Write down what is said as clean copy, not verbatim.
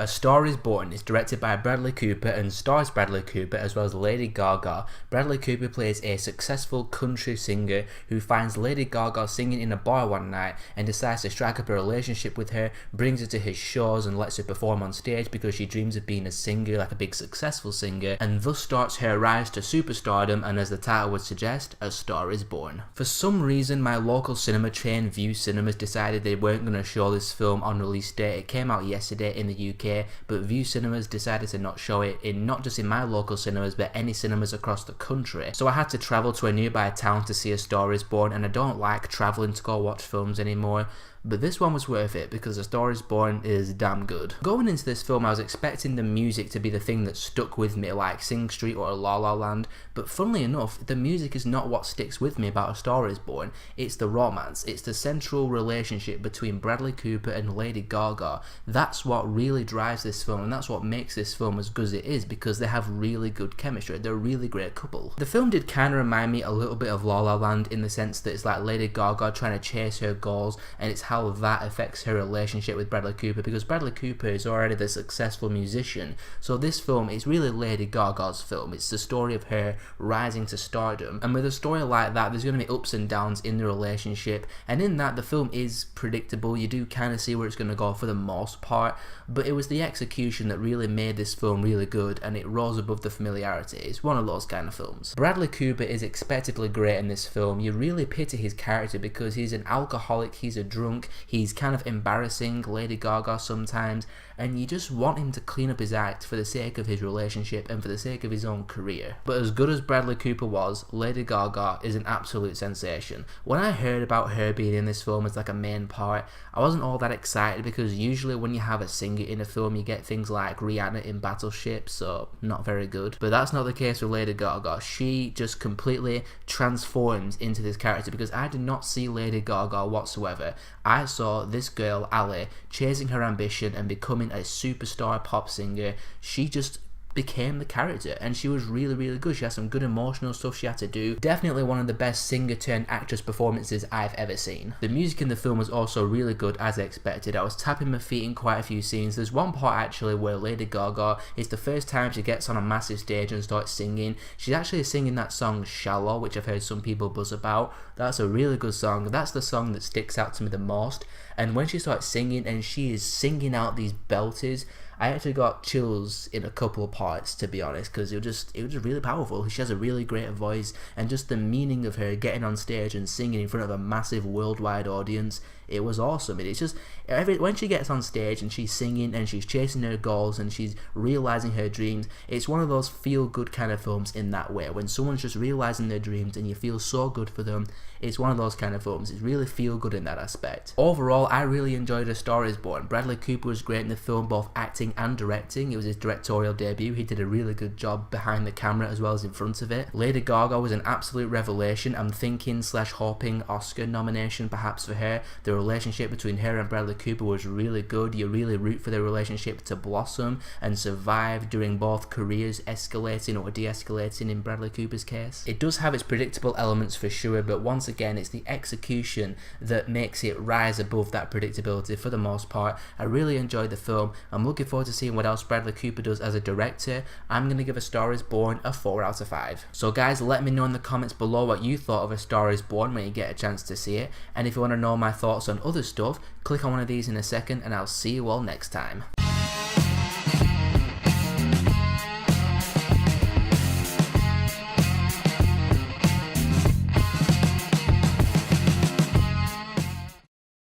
A Star is Born is directed by Bradley Cooper and stars Bradley Cooper as well as Lady Gaga. Bradley Cooper plays a successful country singer who finds Lady Gaga singing in a bar one night and decides to strike up a relationship with her, brings her to his shows and lets her perform on stage because she dreams of being a singer, like a big successful singer, and thus starts her rise to superstardom, and as the title would suggest, A Star is Born. For some reason, my local cinema chain, View Cinemas, decided they weren't going to show this film on release date. It came out yesterday in the UK, but View Cinemas decided to not show it not just in my local cinemas but any cinemas across the country. So I had to travel to a nearby town to see A Star is Born, and I don't like travelling to go watch films anymore. But this one was worth it because A Star is Born is damn good. Going into this film, I was expecting the music to be the thing that stuck with me, like Sing Street or La La Land, but funnily enough, the music is not what sticks with me about A Star is Born. It's the romance, it's the central relationship between Bradley Cooper and Lady Gaga. That's what really drives this film, and that's what makes this film as good as it is, because they have really good chemistry. They're a really great couple. The film did kind of remind me a little bit of La La Land in the sense that it's like Lady Gaga trying to chase her goals, and it's how that affects her relationship with Bradley Cooper, because Bradley Cooper is already the successful musician. So this film is really Lady Gaga's film. It's the story of her rising to stardom, and with a story like that, there's going to be ups and downs in the relationship, and in that the film is predictable. You do kind of see where it's going to go for the most part, but it was the execution that really made this film really good, and it rose above the familiarity. It's one of those kind of films. Bradley Cooper is expectedly great in this film. You really pity his character because he's an alcoholic, he's a drunk, he's kind of embarrassing Lady Gaga sometimes, and you just want him to clean up his act for the sake of his relationship and for the sake of his own career. But as good as Bradley Cooper was, Lady Gaga is an absolute sensation. When I heard about her being in this film as like a main part, I wasn't all that excited because usually when you have a singer in a film you get things like Rihanna in Battleship, so not very good. But that's not the case with Lady Gaga. She just completely transforms into this character because I did not see Lady Gaga whatsoever. I saw this girl, Ali, chasing her ambition and becoming a superstar pop singer. She just became the character, and she was really good. She had some good emotional stuff she had to do. Definitely one of the best singer turned actress performances I've ever seen. The music in the film was also really good, as I expected. I was tapping my feet in quite a few scenes. There's one part actually where Lady Gaga, it's the first time she gets on a massive stage and starts singing. She's actually singing that song Shallow, which I've heard some people buzz about. That's a really good song. That's the song that sticks out to me the most. And when she starts singing and she is singing out these belters, I actually got chills in a couple of parts, to be honest, because it was just really powerful. She has a really great voice, and just the meaning of her getting on stage and singing in front of a massive worldwide audience, it was awesome. It's just when she gets on stage and she's singing and she's chasing her goals and she's realizing her dreams, it's one of those feel-good kind of films in that way. When someone's just realizing their dreams and you feel so good for them, it's one of those kind of films. It's really feel-good in that aspect. Overall, I really enjoyed A Star is Born. Bradley Cooper was great in the film, both acting and directing. It was his directorial debut. He did a really good job behind the camera as well as in front of it. Lady Gaga was an absolute revelation. I'm thinking / hoping Oscar nomination perhaps for her. The relationship between her and Bradley Cooper was really good. You really root for their relationship to blossom and survive during both careers escalating or de-escalating in Bradley Cooper's case. It does have its predictable elements for sure, but once again, it's the execution that makes it rise above that predictability for the most part. I really enjoyed the film. I'm looking forward to seeing what else Bradley Cooper does as a director. I'm going to give A Star is Born a 4 out of 5. So guys, let me know in the comments below what you thought of A Star is Born when you get a chance to see it. And if you want to know my thoughts on other stuff, click on one of these in a second and I'll see you all next time.